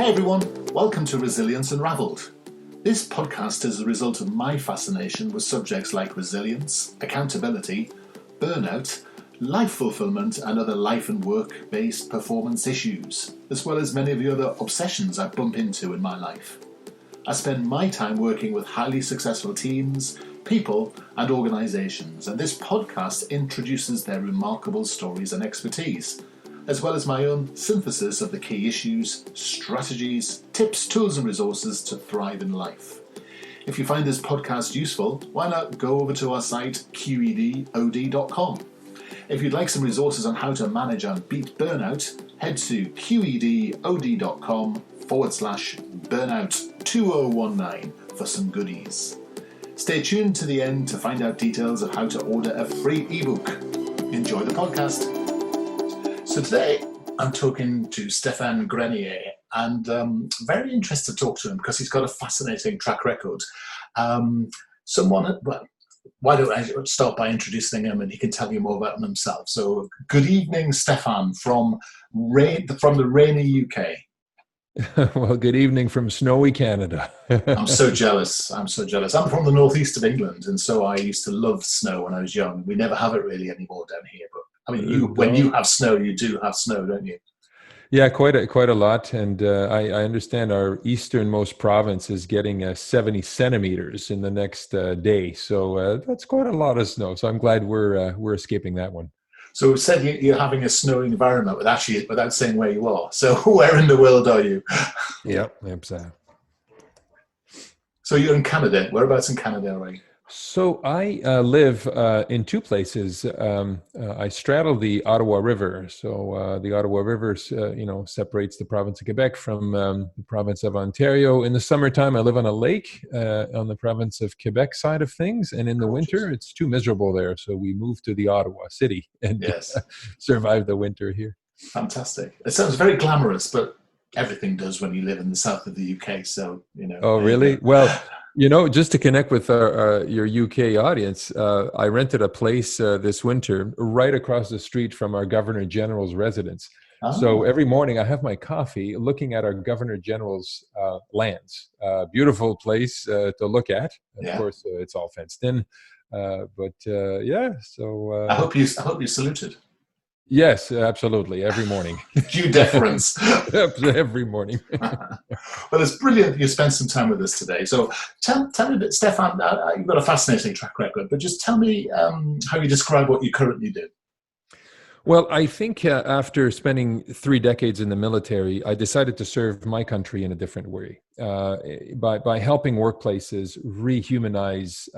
Hey everyone, welcome to Resilience Unravelled. This podcast is a result of my fascination with subjects like resilience, accountability, burnout, life fulfillment and other life and work-based performance issues, as well as many of the other obsessions I bump into in my life. I spend my time working with highly successful teams, people and organisations, and this podcast introduces their remarkable stories and expertise, as well as my own synthesis of the key issues, strategies, tips, tools and resources to thrive in life. If you find this podcast useful, why not go over to our site qedod.com. If you'd like some resources on how to manage and beat burnout, head to qedod.com/burnout2019 for some goodies. Stay tuned to the end to find out details of how to order a free ebook. Enjoy the podcast. So today I'm talking to Stéphane Grenier, and very interested to talk to him because he's got a fascinating track record. Why don't I start by introducing him and he can tell you more about himself. So good evening, Stéphane, from the rainy UK. Well, good evening from snowy Canada. I'm so jealous. I'm from the northeast of England, and so I used to love snow when I was young. We never have it really anymore down here, but I mean, when you have snow, you do have snow, don't you? Yeah, quite a lot. And I understand our easternmost province is getting 70 centimeters in the next day. So that's quite a lot of snow. So I'm glad we're escaping that one. So it said you're having a snowing environment without saying where you are. So where in the world are you? Yep. So you're in Canada. Whereabouts in Canada are you? So I live in two places. I straddle the Ottawa River. So the Ottawa River, separates the province of Quebec from the province of Ontario. In the summertime, I live on a lake on the province of Quebec side of things. And in the winter, it's too miserable there. So we moved to the Ottawa city and survive the winter here. Fantastic. It sounds very glamorous, but everything does when you live in the south of the UK. So, Oh, really? Well, just to connect with your UK audience, I rented a place this winter right across the street from our Governor General's residence. Oh. So every morning I have my coffee looking at our Governor General's lands. Beautiful place to look at. Of course, it's all fenced in. So... I hope you saluted. Yes, absolutely. Every morning. Due deference. Every morning. Well, it's brilliant you spent some time with us today. So tell me a bit, Stéphane, you've got a fascinating track record, but just tell me how you describe what you currently do. Well, I think after spending 3 decades in the military, I decided to serve my country in a different way by helping workplaces rehumanize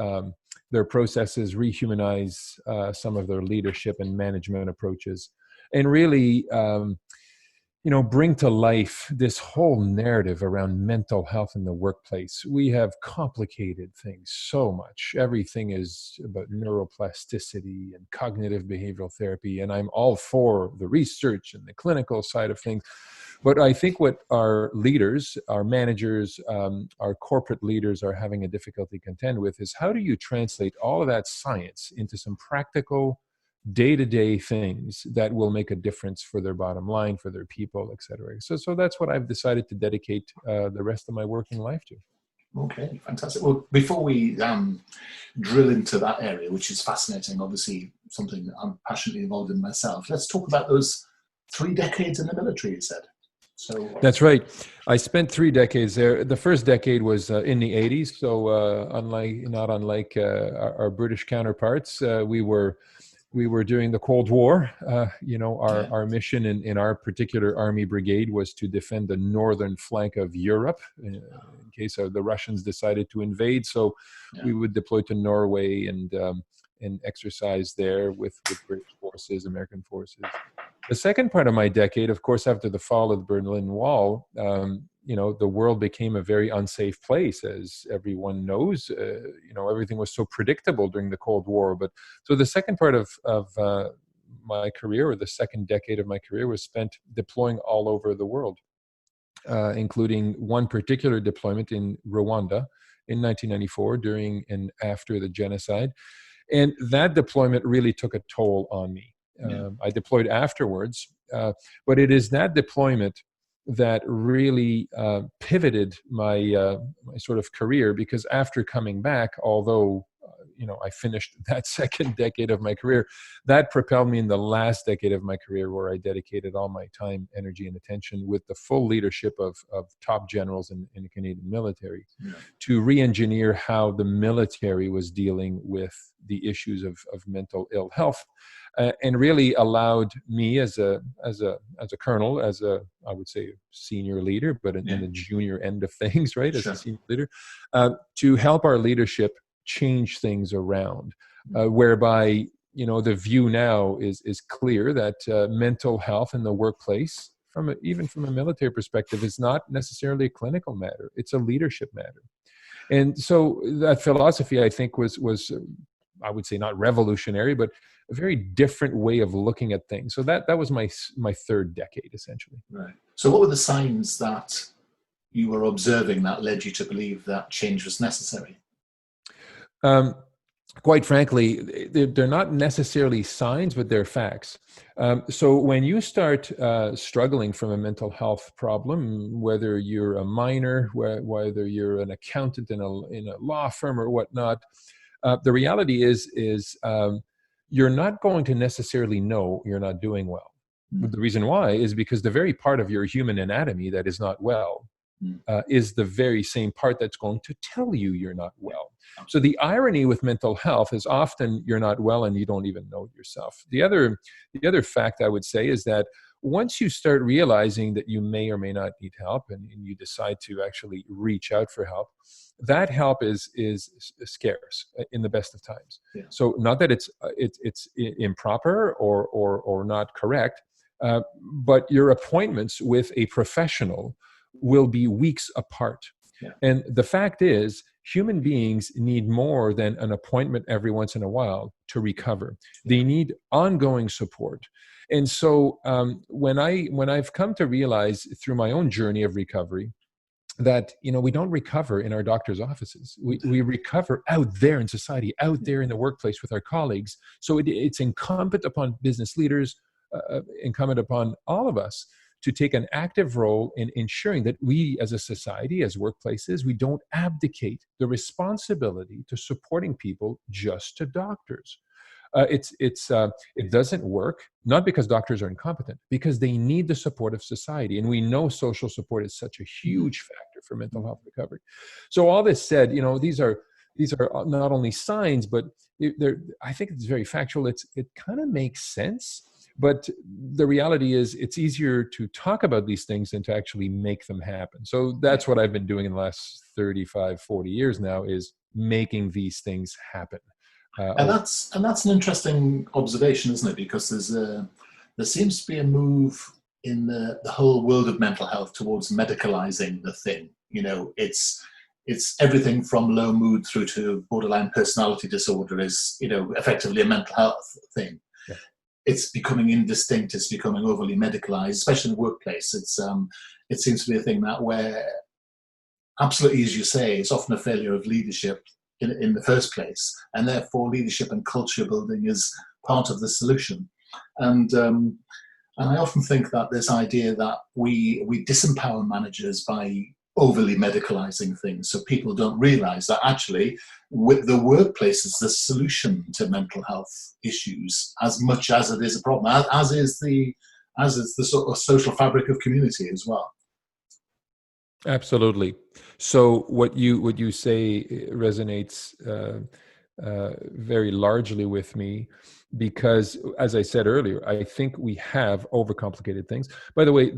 their processes, rehumanize some of their leadership and management approaches, and really, bring to life this whole narrative around mental health in the workplace. We have complicated things so much. Everything is about neuroplasticity and cognitive behavioral therapy, and I'm all for the research and the clinical side of things. But I think what our leaders, our managers, our corporate leaders are having a difficulty contend with is how do you translate all of that science into some practical day-to-day things that will make a difference for their bottom line, for their people, et cetera. So that's what I've decided to dedicate the rest of my working life to. Okay, fantastic. Well, before we drill into that area, which is fascinating, obviously something that I'm passionately involved in myself, let's talk about those 3 decades in the military, you said. So that's right. I spent 3 decades there. The first decade was in the 80s. So not unlike our British counterparts, we were during the Cold War. Our mission in our particular army brigade was to defend the northern flank of Europe in case the Russians decided to invade. So we would deploy to Norway and exercise there with British forces, American forces. The second part of my decade, of course, after the fall of the Berlin Wall, the world became a very unsafe place, as everyone knows. Everything was so predictable during the Cold War. But so the second part of my career, or the second decade of my career, was spent deploying all over the world, including one particular deployment in Rwanda in 1994 during and after the genocide. And that deployment really took a toll on me. I deployed afterwards, but it is that deployment that really pivoted my sort of career, because after coming back, although I finished that second decade of my career, that propelled me in the last decade of my career, where I dedicated all my time, energy, and attention, with the full leadership of top generals in the Canadian military, to re-engineer how the military was dealing with the issues of mental ill health. And really allowed me as a colonel, I would say senior leader, but in the junior end of things, right? As a senior leader, to help our leadership change things around, whereby the view now is clear that mental health in the workplace, even from a military perspective, is not necessarily a clinical matter; it's a leadership matter. And so that philosophy, I think, was I would say not revolutionary, but a very different way of looking at things. So that was my third decade, essentially. Right. So what were the signs that you were observing that led you to believe that change was necessary? Quite frankly, they're not necessarily signs, but they're facts. So when you start struggling from a mental health problem, whether you're a minor, whether you're an accountant in a law firm or whatnot, the reality is you're not going to necessarily know you're not doing well. The reason why is because the very part of your human anatomy that is not well is the very same part that's going to tell you you're not well. So the irony with mental health is often you're not well and you don't even know it yourself. The other fact I would say is that once you start realizing that you may or may not need help, and you decide to actually reach out for help, that help is scarce in the best of times. Yeah. So not that it's improper or not correct, but your appointments with a professional will be weeks apart. Yeah. And the fact is, human beings need more than an appointment every once in a while to recover. Yeah. They need ongoing support. And so when I've come to realize through my own journey of recovery that we don't recover in our doctor's offices. We recover out there in society, out there in the workplace with our colleagues. So it's incumbent upon business leaders, incumbent upon all of us to take an active role in ensuring that we as a society, as workplaces, we don't abdicate the responsibility to supporting people just to doctors. It doesn't work, not because doctors are incompetent, because they need the support of society. And we know social support is such a huge factor for mental health recovery. So all this said, these are not only signs, but I think it's very factual. It kind of makes sense. But the reality is it's easier to talk about these things than to actually make them happen. So that's what I've been doing in the last 35, 40 years now, is making these things happen. And that's an interesting observation, isn't it? Because there seems to be a move in the whole world of mental health towards medicalizing the thing. It's everything from low mood through to borderline personality disorder is effectively a mental health thing. Yeah. It's becoming indistinct. It's becoming overly medicalized, especially in the workplace. It seems to be a thing that where, absolutely as you say, it's often a failure of leadership in the first place, and therefore leadership and culture building is part of the solution. And I often think that this idea that we disempower managers by overly medicalizing things, so people don't realize that actually with the workplace is the solution to mental health issues as much as it is a problem, as is the sort of social fabric of community as well. Absolutely. So what you say resonates very largely with me, because, as I said earlier, I think we have overcomplicated things. By the way,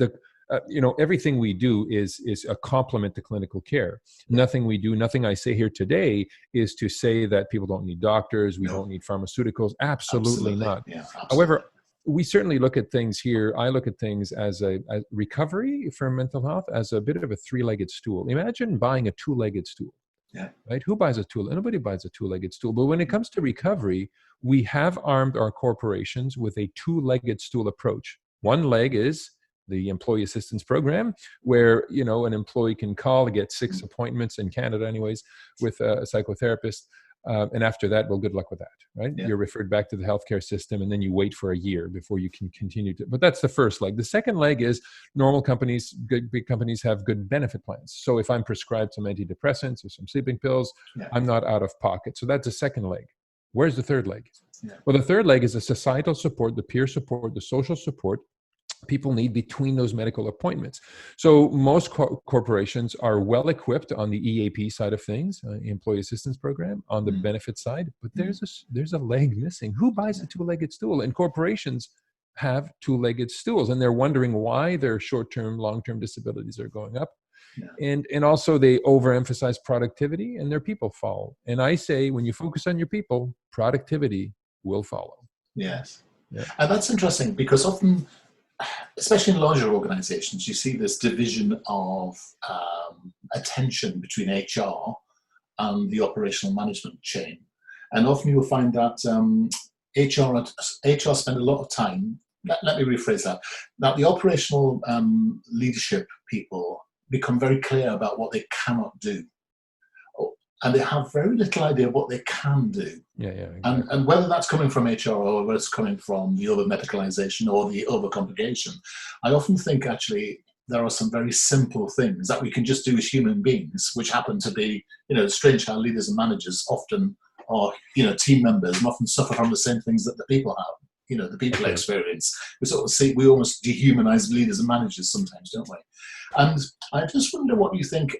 everything we do is a complement to clinical care. Nothing we do, nothing I say here today is to say that people don't need doctors, we don't need pharmaceuticals. Absolutely not. Yeah, absolutely. However, we certainly look at things here. I look at things as a recovery from mental health as a bit of a three-legged stool. Imagine buying a two-legged stool. Yeah. Right? Who buys a tool? Nobody buys a two-legged stool. But when it comes to recovery, we have armed our corporations with a two-legged stool approach. One leg is the employee assistance program, where an employee can call, get 6 appointments in Canada anyways with a psychotherapist. And after that, well, good luck with that, right? Yeah. You're referred back to the healthcare system, and then you wait for a year before you can continue to. But that's the first leg. The second leg is normal companies, big companies have good benefit plans. So if I'm prescribed some antidepressants or some sleeping pills, I'm not out of pocket. So that's the second leg. Where's the third leg? Well, the third leg is the societal support, the peer support, the social support people need between those medical appointments. So most corporations are well equipped on the EAP side of things, Employee Assistance Program, on the benefit side, but there's a leg missing. Who buys a two-legged stool? And corporations have two-legged stools, and they're wondering why their short-term, long-term disabilities are going up. And also they overemphasize productivity, and their people follow. And I say, when you focus on your people, productivity will follow. Yes. Yeah. And that's interesting, because often, especially in larger organizations, you see this division of attention between HR and the operational management chain. And often you'll find that HR spend a lot of time, let me rephrase that, that the operational leadership people become very clear about what they cannot do. And they have very little idea of what they can do. Exactly. And whether that's coming from HR or whether it's coming from the over medicalization or the over complication, I often think actually there are some very simple things that we can just do as human beings, which happen to be, strange how leaders and managers often are, team members and often suffer from the same things that the people have, the people experience. We sort of we almost dehumanize leaders and managers sometimes, don't we? And I just wonder what you think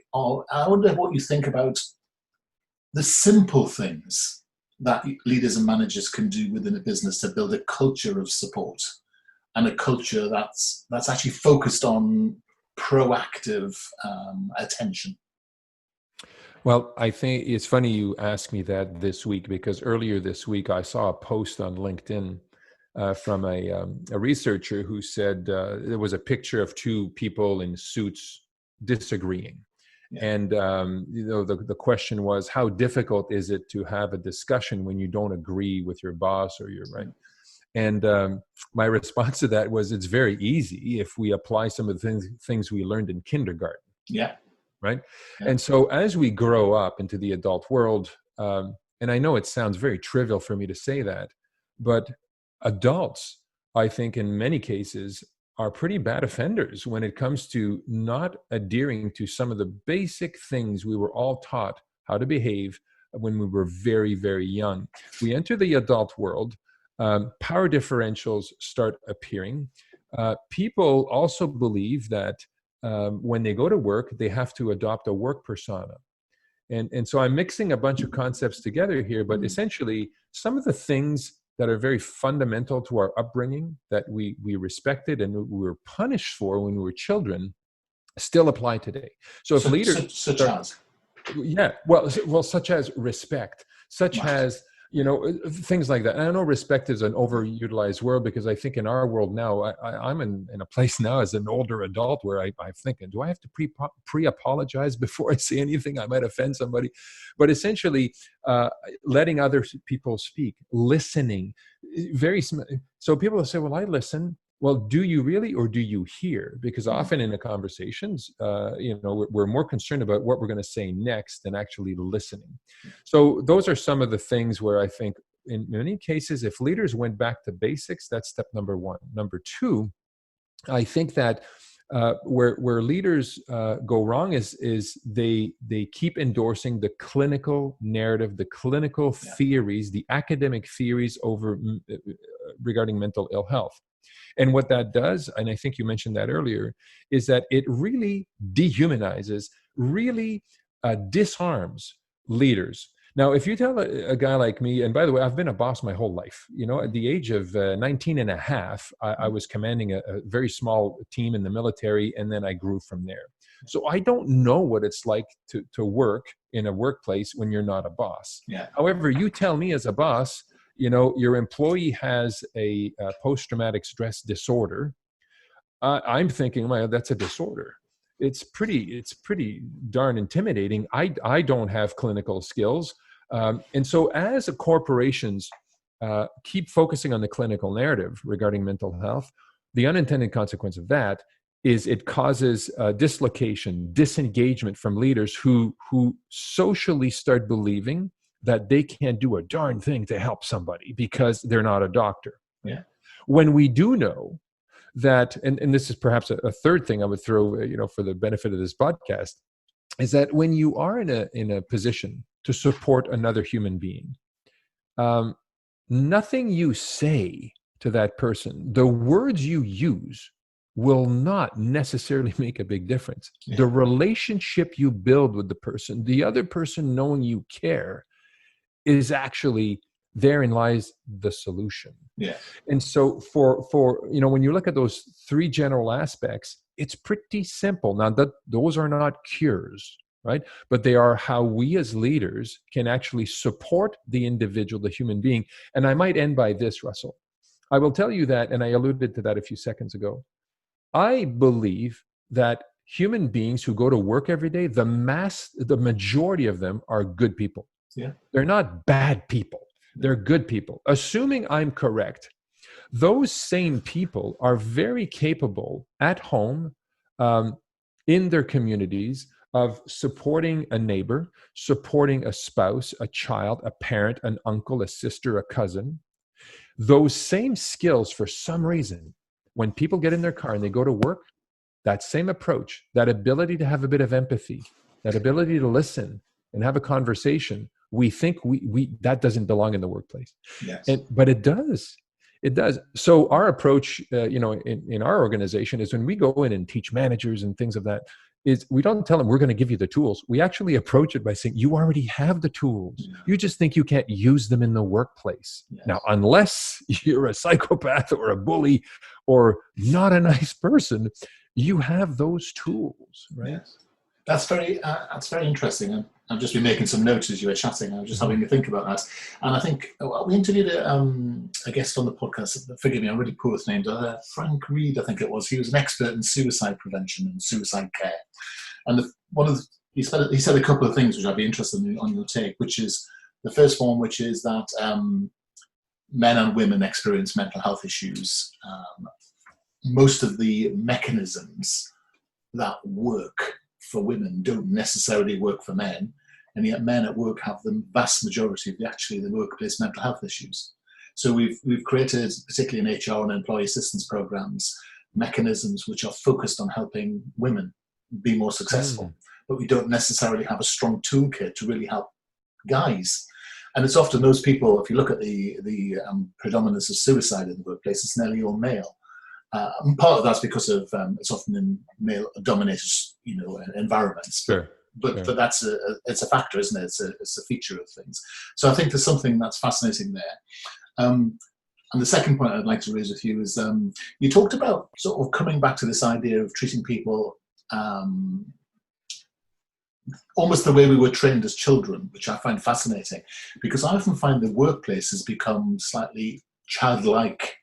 about the simple things that leaders and managers can do within a business to build a culture of support and a culture that's actually focused on proactive attention. Well, I think it's funny you asked me that this week, because earlier this week I saw a post on LinkedIn from a researcher who said there was a picture of two people in suits disagreeing. And, the question was, how difficult is it to have a discussion when you don't agree with your boss or your right? And my response to that was, it's very easy if we apply some of the things we learned in kindergarten. Yeah. Right. Yeah. And so as we grow up into the adult world, and I know it sounds very trivial for me to say that, but adults, I think in many cases, are pretty bad offenders when it comes to not adhering to some of the basic things we were all taught how to behave when we were very, very young. We enter the adult world, power differentials start appearing. People also believe that when they go to work, they have to adopt a work persona. And so I'm mixing a bunch of concepts together here, but essentially some of the things that are very fundamental to our upbringing that we respected and we were punished for when we were children still apply today. So if leaders... Such as? Yeah, well, such as respect, such as, things like that. And I know respect is an overutilized word, because I think in our world now, I'm in a place now as an older adult where I'm thinking, do I have to pre-apologize before I say anything? I might offend somebody. But essentially, letting other people speak, listening, so people will say, well, I listen. Well, do you really, or do you hear? Because often in the conversations, we're more concerned about what we're going to say next than actually listening. So those are some of the things where I think in many cases, if leaders went back to basics, that's step number one. Number two, I think that where leaders go wrong is they keep endorsing the clinical narrative, the clinical theories, the academic theories regarding mental ill health. And what that does, and I think you mentioned that earlier, is that it really dehumanizes, really disarms leaders. Now, if you tell a guy like me, and by the way, I've been a boss my whole life. At the age of 19 and a half, I was commanding a very small team in the military, and then I grew from there. So I don't know what it's like to work in a workplace when you're not a boss. Yeah. However, you tell me as a boss, your employee has a post-traumatic stress disorder. I'm thinking, well, that's a disorder. It's pretty darn intimidating. I don't have clinical skills. And so as corporations keep focusing on the clinical narrative regarding mental health, the unintended consequence of that is it causes dislocation, disengagement from leaders who socially start believing that they can't do a darn thing to help somebody because they're not a doctor. Yeah. When we do know that, and this is perhaps a third thing I would throw, for the benefit of this podcast, is that when you are in a position to support another human being, nothing you say to that person, the words you use, will not necessarily make a big difference. Yeah. The relationship you build with the person, the other person knowing you care, is actually, therein lies the solution. Yeah. And so for when you look at those three general aspects, it's pretty simple. Now, that those are not cures, right? But they are how we as leaders can actually support the individual, the human being. And I might end by this, Russell. I will tell you that, and I alluded to that a few seconds ago, I believe that human beings who go to work every day, the majority of them are good people. Yeah. They're not bad people. They're good people. Assuming I'm correct, those same people are very capable at home, in their communities, of supporting a neighbor, supporting a spouse, a child, a parent, an uncle, a sister, a cousin. Those same skills, for some reason, when people get in their car and they go to work, that same approach, that ability to have a bit of empathy, that ability to listen and have a conversation, we think that doesn't belong in the workplace. Yes. But it does. It does. So our approach, in our organization, is when we go in and teach managers and things of that, is we don't tell them we're going to give you the tools. We actually approach it by saying, you already have the tools. Yeah. You just think you can't use them in the workplace. Yes. Now, unless you're a psychopath or a bully or not a nice person, you have those tools, right? Yes. That's very interesting. I've just been making some notes as you were chatting. I was just having to think about that. And I think we interviewed a guest on the podcast. Forgive me, I'm really poor with names. Frank Reed, I think it was. He was an expert in suicide prevention and suicide care. And he said a couple of things which I'd be interested in on your take, which is the first one, which is that men and women experience mental health issues. Most of the mechanisms that work for women don't necessarily work for men, and yet men at work have the vast majority of the workplace mental health issues. So we've created, particularly in HR and employee assistance programs, mechanisms which are focused on helping women be more successful, but we don't necessarily have a strong toolkit to really help guys. And it's often those people, if you look at the predominance of suicide in the workplace, it's nearly all male. And part of that's because of it's often in male-dominated, environments. Sure. But that's it's a factor, isn't it? It's a feature of things. So I think there's something that's fascinating there. And the second point I'd like to raise with you is you talked about sort of coming back to this idea of treating people almost the way we were trained as children, which I find fascinating, because I often find the workplace has become slightly childlike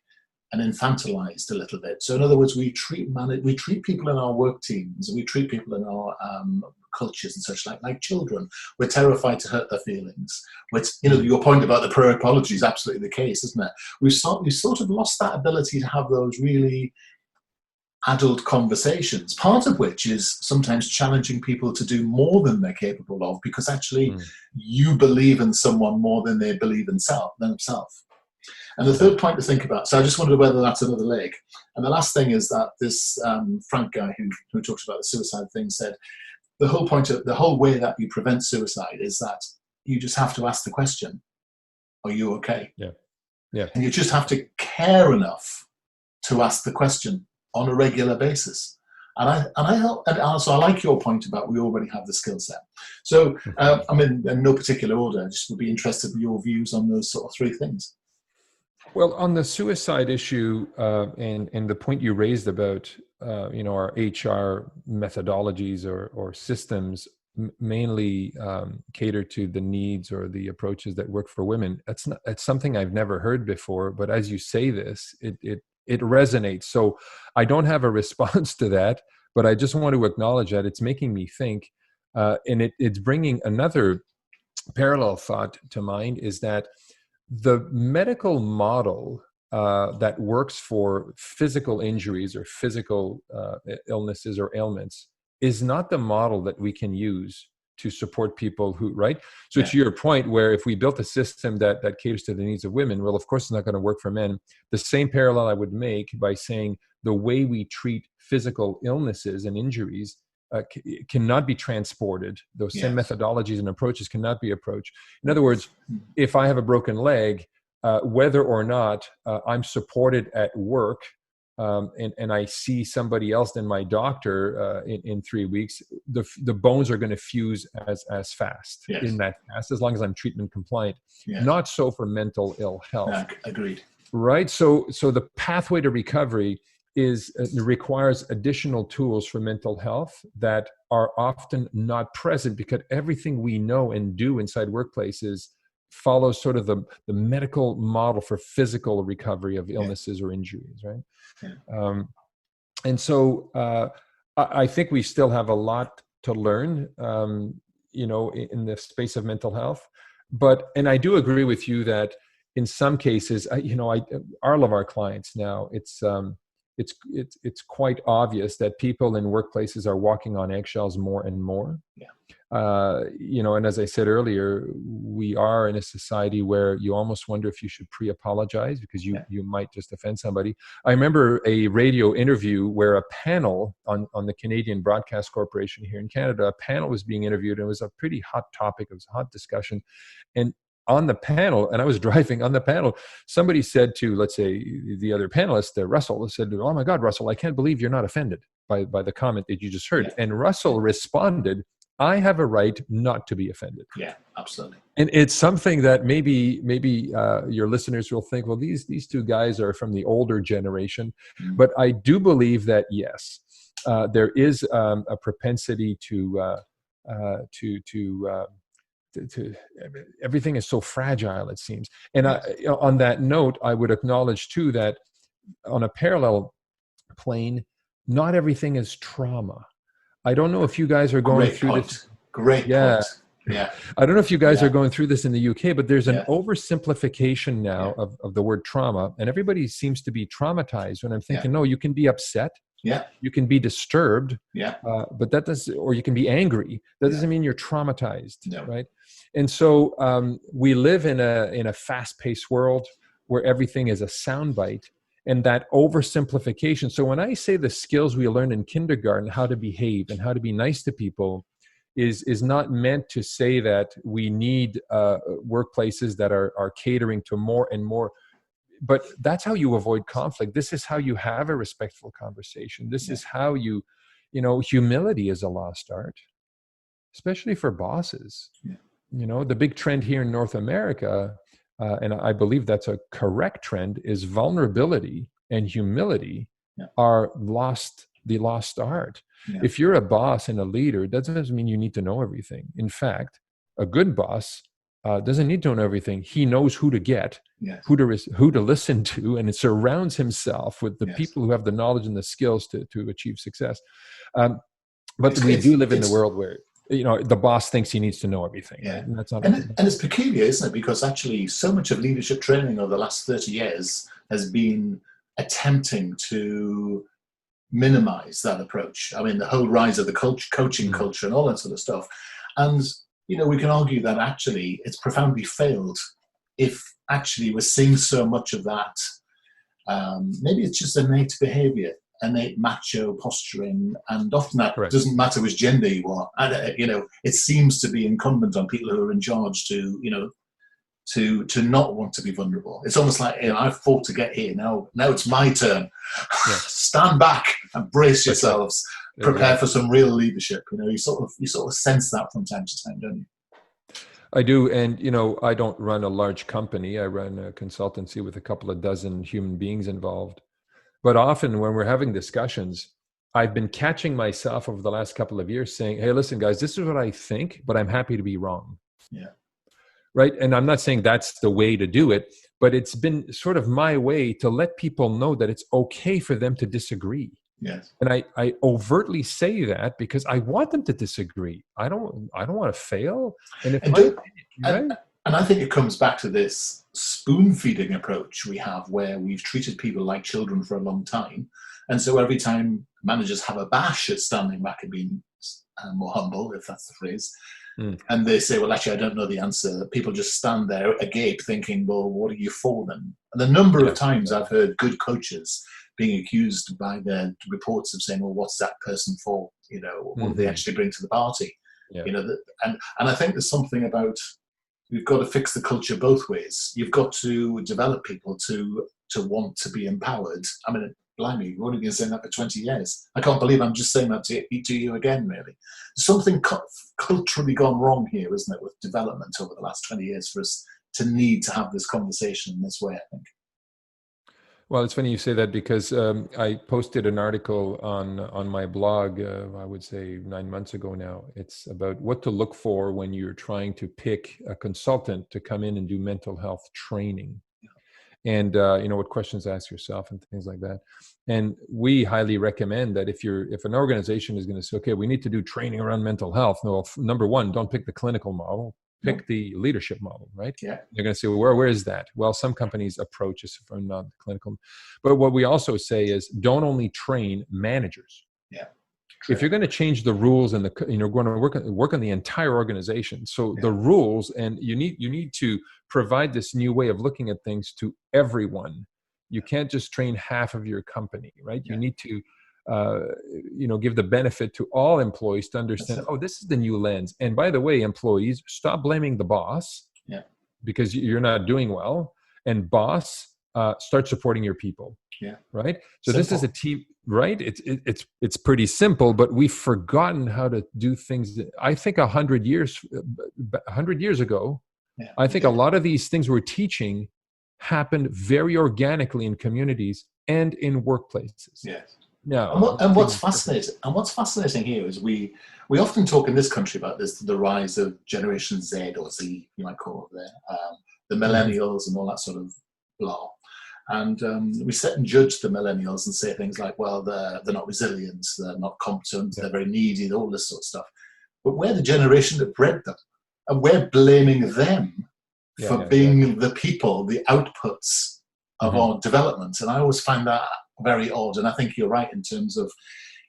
and infantilized a little bit. So in other words, we treat people in our work teams, we treat people in our cultures and such like children. We're terrified to hurt their feelings. Which, your point about the prayer apology is absolutely the case, isn't it? We've sort of lost that ability to have those really adult conversations, part of which is sometimes challenging people to do more than they're capable of, because actually you believe in someone more than they believe in themselves. And the third point to think about, so I just wondered whether that's another leg. And the last thing is that this Frank guy who talks about the suicide thing said, the whole way that you prevent suicide is that you just have to ask the question, are you okay? Yeah. And you just have to care enough to ask the question on a regular basis. And also I like your point about we already have the skill set. So I'm in no particular order. I just would be interested in your views on those sort of three things. Well, on the suicide issue, and the point you raised about our HR methodologies or systems mainly cater to the needs or the approaches that work for women. It's something I've never heard before, but as you say this, it resonates. So I don't have a response to that, but I just want to acknowledge that it's making me think, and it's bringing another parallel thought to mind, is that the medical model that works for physical injuries or physical illnesses or ailments is not the model that we can use to support people who, right? So Yeah. to your point, where if we built a system that caters to the needs of women, well, of course, it's not going to work for men. The same parallel I would make by saying the way we treat physical illnesses and injuries cannot be transported. Those same methodologies and approaches cannot be approached. In other words, if I have a broken leg, whether or not I'm supported at work, and I see somebody else than my doctor in 3 weeks, the bones are going to fuse as fast in that fast, as long as I'm treatment compliant. Not so for mental ill health. Agreed. Right. So the pathway to recovery requires additional tools for mental health that are often not present, because everything we know and do inside workplaces follows sort of the medical model for physical recovery of illnesses or injuries, right? And so I think we still have a lot to learn, in the space of mental health. And I do agree with you that in some cases, all of our clients now, it's quite obvious that people in workplaces are walking on eggshells more and more. And as I said earlier, we are in a society where you almost wonder if you should pre-apologize, because you might just offend somebody. I remember a radio interview where a panel on the Canadian Broadcast Corporation here in Canada, a panel was being interviewed, and it was a pretty hot topic. It was a hot discussion. And on the panel, and I was driving on the panel, somebody said to, let's say, the other panelist, Russell, said, "Oh my God, Russell, I can't believe you're not offended by the comment that you just heard." And Russell responded, "I have a right not to be offended." Yeah, absolutely. And it's something that maybe your listeners will think, well, these two guys are from the older generation. But I do believe that, yes, there is a propensity to everything is so fragile, it seems. And on that note, I would acknowledge too that on a parallel plane, not everything is trauma. I don't know if you guys are going through this. Great point. Yeah. I don't know if you guys are going through this in the UK, but there's an oversimplification now of the word trauma, and everybody seems to be traumatized. When I'm thinking, no, you can be upset. Yeah. You can be disturbed. Yeah. But that does, or you can be angry. That doesn't mean you're traumatized. No. Right. And so we live in a fast-paced world where everything is a soundbite. And that oversimplification. So when I say the skills we learn in kindergarten, how to behave and how to be nice to people, is not meant to say that we need workplaces that are catering to more and more. But that's how you avoid conflict. This is how you have a respectful conversation. This is how humility is a lost art, especially for bosses. The big trend here in North America, and I believe that's a correct trend, is vulnerability and humility are the lost art. If you're a boss and a leader, that doesn't mean you need to know everything. In fact, a good boss doesn't need to know everything. He knows who to get, who to listen to, and it surrounds himself with the people who have the knowledge and the skills to achieve success. But we do live in the world where the boss thinks he needs to know everything. Yeah. Right? And that's not. And it's peculiar, isn't it? Because actually, so much of leadership training over the last 30 years has been attempting to minimize that approach. I mean, the whole rise of the coaching culture and all that sort of stuff. And we can argue that actually it's profoundly failed if actually we're seeing so much of that. Maybe it's just innate behavior, innate macho posturing, and often that doesn't matter which gender you are. And, it seems to be incumbent on people who are in charge to not want to be vulnerable. It's almost like, I've fought to get here. Now it's my turn. Stand back and brace yourselves. Prepare for some real leadership. You sort of sense that from time to time, don't you? I do. And, I don't run a large company. I run a consultancy with a couple of dozen human beings involved. But often when we're having discussions, I've been catching myself over the last couple of years saying, hey, listen, guys, this is what I think, but I'm happy to be wrong. Yeah. Right. And I'm not saying that's the way to do it, but it's been sort of my way to let people know that it's okay for them to disagree. Yes. And I overtly say that because I want them to disagree. I don't want to fail. And I think it comes back to this spoon-feeding approach we have, where we've treated people like children for a long time. And so every time managers have a bash at standing back and being more humble, if that's the phrase, Mm. And they say, well, actually, I don't know the answer. People just stand there agape thinking, well, what are you for then? And the number of times I've heard good coaches being accused by their reports of saying, well, what's that person for? What do they actually bring to the party? Yeah. And I think there's something about, you've got to fix the culture both ways. You've got to develop people to want to be empowered. I mean, blimey, we've only been saying that for 20 years. I can't believe I'm just saying that to you again, really. Something culturally gone wrong here, isn't it, with development over the last 20 years for us to need to have this conversation in this way, I think. Well, it's funny you say that, because I posted an article on my blog, I would say 9 months ago now. It's about what to look for when you're trying to pick a consultant to come in and do mental health training. And what questions to ask yourself and things like that. And we highly recommend that if an organization is going to say, okay, we need to do training around mental health, no, number one, don't pick the clinical model, pick the leadership model, right? Yeah. They're going to say, well, where is that? Well, some companies approach us from non-clinical. But what we also say is, don't only train managers. Yeah. True. If you're going to change the rules and going to work on the entire organization, so the rules, and you need to provide this new way of looking at things to everyone. You can't just train half of your company, right? You need to give the benefit to all employees to understand, this is the new lens. And by the way, employees, stop blaming the boss because you're not doing well, and boss, start supporting your people. Yeah. Right. So Simple. This is a team, right? It's pretty simple, but we've forgotten how to do things. I think 100 years ago, I think a lot of these things we're teaching happened very organically in communities and in workplaces. Yes. No. And what's fascinating here is we often talk in this country about the rise of Generation Z, or Z, you might call it there, the millennials and all that sort of blah. And we sit and judge the millennials and say things like, well, they're not resilient, they're not competent, they're very needy, all this sort of stuff. But we're the generation that bred them, and we're blaming them for being the people, the outputs of our development. And I always find that very odd. And I think you're right in terms of,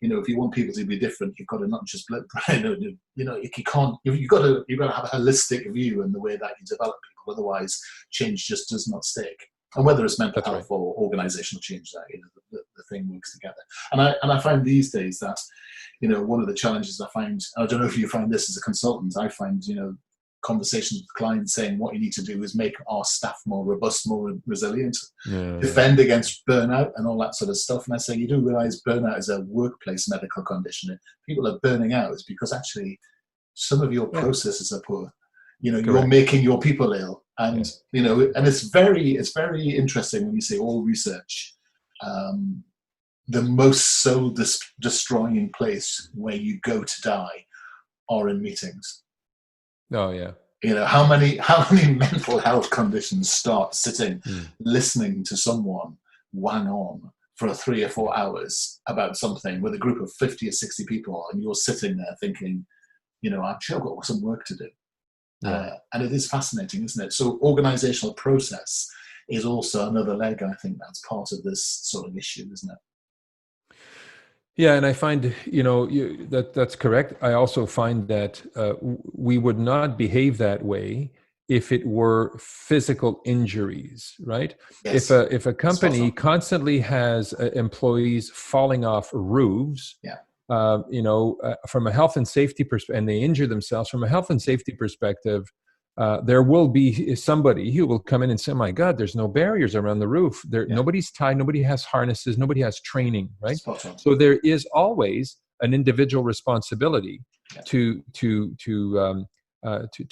if you want people to be different, you've got to not just you can't. You've got to have a holistic view in the way that you develop people. Otherwise, change just does not stick. And whether it's mental health or organizational change, that the thing works together. And I find these days that one of the challenges I find, I don't know if you find this as a consultant, I find conversations with clients saying what you need to do is make our staff more robust, more resilient, defend against burnout and all that sort of stuff. And I say, you do realize burnout is a workplace medical condition. If people are burning out, it's because actually some of your processes are poor. You're making your people ill. And, and it's very interesting when you say all research, the most soul destroying place where you go to die are in meetings. Oh yeah. How many mental health conditions start sitting, listening to someone wang on for 3 or 4 hours about something with a group of 50 or 60 people, and you're sitting there thinking, I'm sure I've got some work to do. And it is fascinating, isn't it? So organizational process is also another leg, I think, that's part of this sort of issue, isn't it? Yeah, and I find, that's correct. I also find that we would not behave that way if it were physical injuries, right? Yes. If a company constantly has employees falling off roofs, from a health and safety perspective, and they injure themselves from a health and safety perspective, there will be somebody who will come in and say, my God, there's no barriers around the roof. Nobody's tied, nobody has harnesses, nobody has training, right? So there is always an individual responsibility to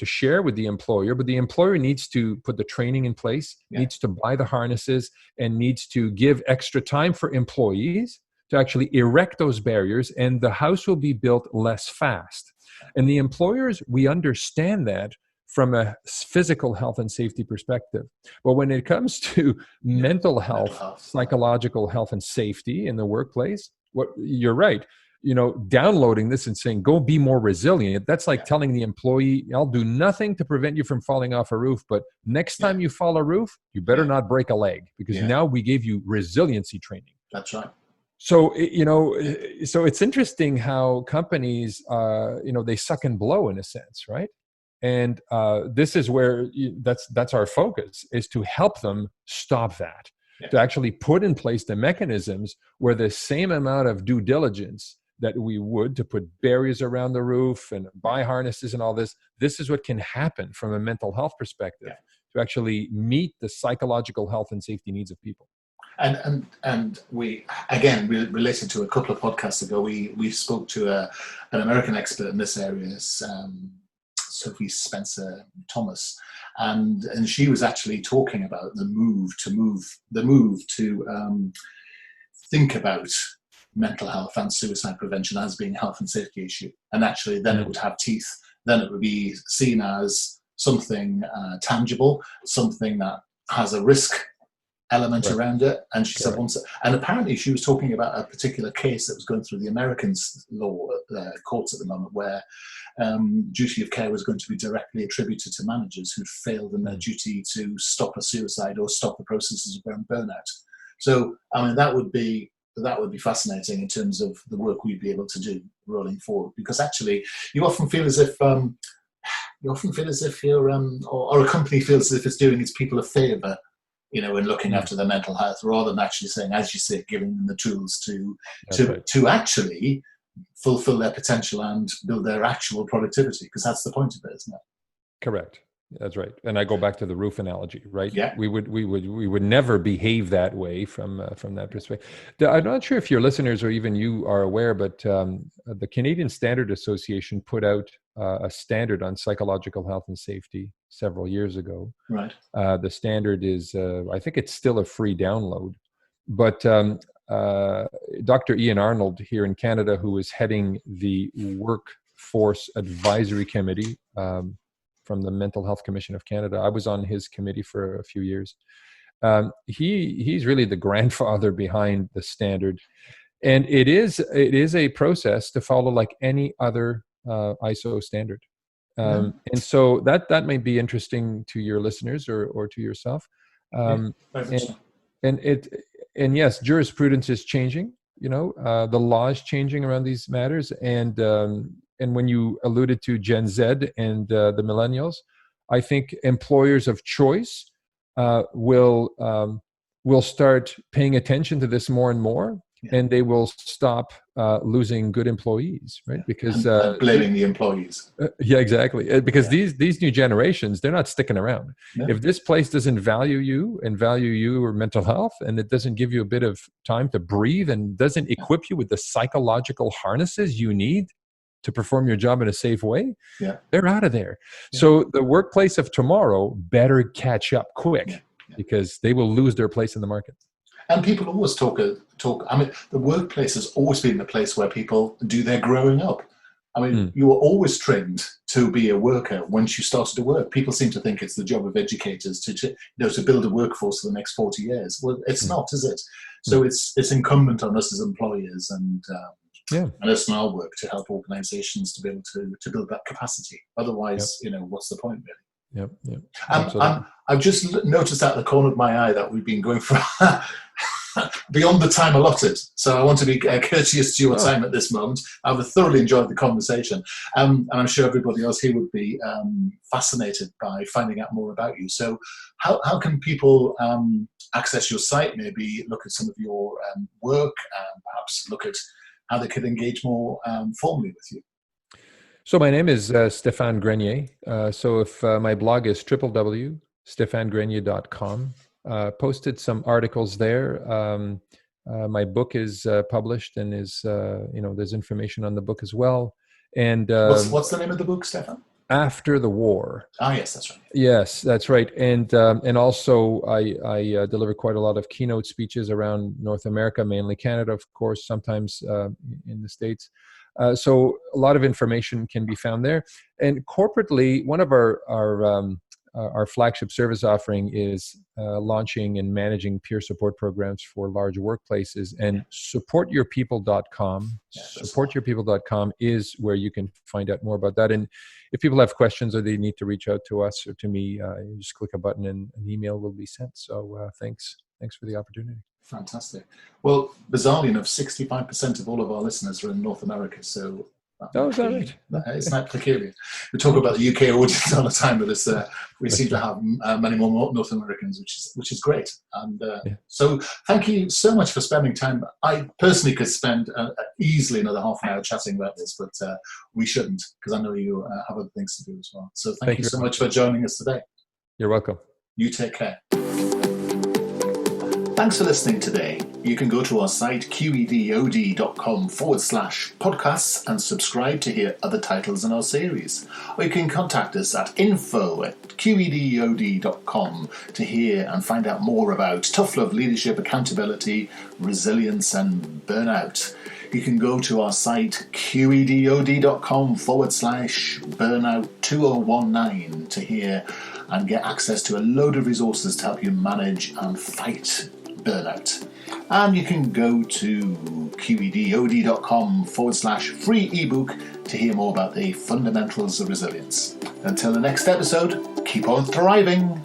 share with the employer, but the employer needs to put the training in place, needs to buy the harnesses, and needs to give extra time for employees to actually erect those barriers, and the house will be built less fast. And the employers, we understand that from a physical health and safety perspective. But when it comes to mental health, psychological health and safety in the workplace, you're right. Downloading this and saying, go be more resilient. That's like telling the employee, I'll do nothing to prevent you from falling off a roof, but next time you fall a roof, you better not break a leg, because now we gave you resiliency training. That's right. So, so it's interesting how companies, they suck and blow in a sense, right? And this is where that's our focus, is to help them stop that, to actually put in place the mechanisms where the same amount of due diligence that we would to put barriers around the roof and buy harnesses and all this is what can happen from a mental health perspective to actually meet the psychological health and safety needs of people. And we, again, related to a couple of podcasts ago, we spoke to an American expert in this area, Sophie Spencer Thomas, and she was actually talking about the move to think about mental health and suicide prevention as being a health and safety issue, and actually then it would have teeth. Then it would be seen as something tangible, something that has a risk element around it. And she said once, and apparently she was talking about a particular case that was going through the American law courts at the moment, where duty of care was going to be directly attributed to managers who'd failed in their duty to stop a suicide or stop the processes of burnout. So, I mean, that would be fascinating in terms of the work we'd be able to do rolling forward, because actually you often feel as if you're or a company feels as if it's doing its people a favor, in looking after their mental health, rather than actually saying, as you say, giving them the tools to actually fulfill their potential and build their actual productivity, because that's the point of it, isn't it? Correct. That's right. And I go back to the roof analogy, right? Yeah. We would never behave that way from that perspective. I'm not sure if your listeners or even you are aware, but the Canadian Standard Association put out a standard on psychological health and safety several years ago. Right. The standard is, I think it's still a free download, but Dr. Ian Arnold here in Canada, who is heading the Workforce Advisory Committee from the Mental Health Commission of Canada. I was on his committee for a few years. He's really the grandfather behind the standard, and it is a process to follow like any other ISO standard. And so that may be interesting to your listeners or to yourself. And yes, jurisprudence is changing. The law is changing around these matters, and when you alluded to Gen Z and the millennials, I think employers of choice will start paying attention to this more and more. And they will stop losing good employees, right? Because blaming the employees. Yeah, exactly. Because these new generations, they're not sticking around. No. If this place doesn't value you and value your mental health, and it doesn't give you a bit of time to breathe, and doesn't equip you with the psychological harnesses you need to perform your job in a safe way, they're out of there. So the workplace of tomorrow better catch up quick, because they will lose their place in the market. And people always talk. I mean, the workplace has always been the place where people do their growing up. I mean, you were always trained to be a worker once you started to work. People seem to think it's the job of educators to build a workforce for the next 40 years. Well, it's not, is it? So it's incumbent on us as employers and us in our work to help organisations to be able to build that capacity. Otherwise, what's the point, really? I've just noticed out the corner of my eye that we've been going for beyond the time allotted. So I want to be courteous to your time at this moment. I've thoroughly enjoyed the conversation. And I'm sure everybody else here would be fascinated by finding out more about you. So how can people access your site, maybe look at some of your work, perhaps look at how they could engage more formally with you? So my name is Stéphane Grenier. So if my blog is www.stéphanegrenier.com. Posted some articles there. My book is published and is, there's information on the book as well. And what's the name of the book, Stéphane? After the War. Ah, yes, that's right. Yes, that's right. And also I deliver quite a lot of keynote speeches around North America, mainly Canada, of course, sometimes in the States. So a lot of information can be found there. And corporately, one of our flagship service offering is launching and managing peer support programs for large workplaces, and supportyourpeople.com. Supportyourpeople.com is where you can find out more about that. And if people have questions or they need to reach out to us or to me, you just click a button and an email will be sent. So thanks for the opportunity. Fantastic. Well, bizarrely enough, 65% of all of our listeners are in North America, so is that right? It's not peculiar. We talk about the UK audience all the time, but we seem to have many more North Americans, which is great. And so thank you so much for spending time. I personally could spend easily another half an hour chatting about this, but we shouldn't, because I know you have other things to do as well. So thank you so much for joining us today. You're welcome. You take care. Thanks for listening today. You can go to our site qedod.com/podcasts and subscribe to hear other titles in our series. Or you can contact us at info@qedod.com to hear and find out more about tough love, leadership, accountability, resilience and burnout. You can go to our site qedod.com/burnout2019 to hear and get access to a load of resources to help you manage and fight burnout. And you can go to qedod.com/free ebook to hear more about the fundamentals of resilience. Until the next episode, keep on thriving.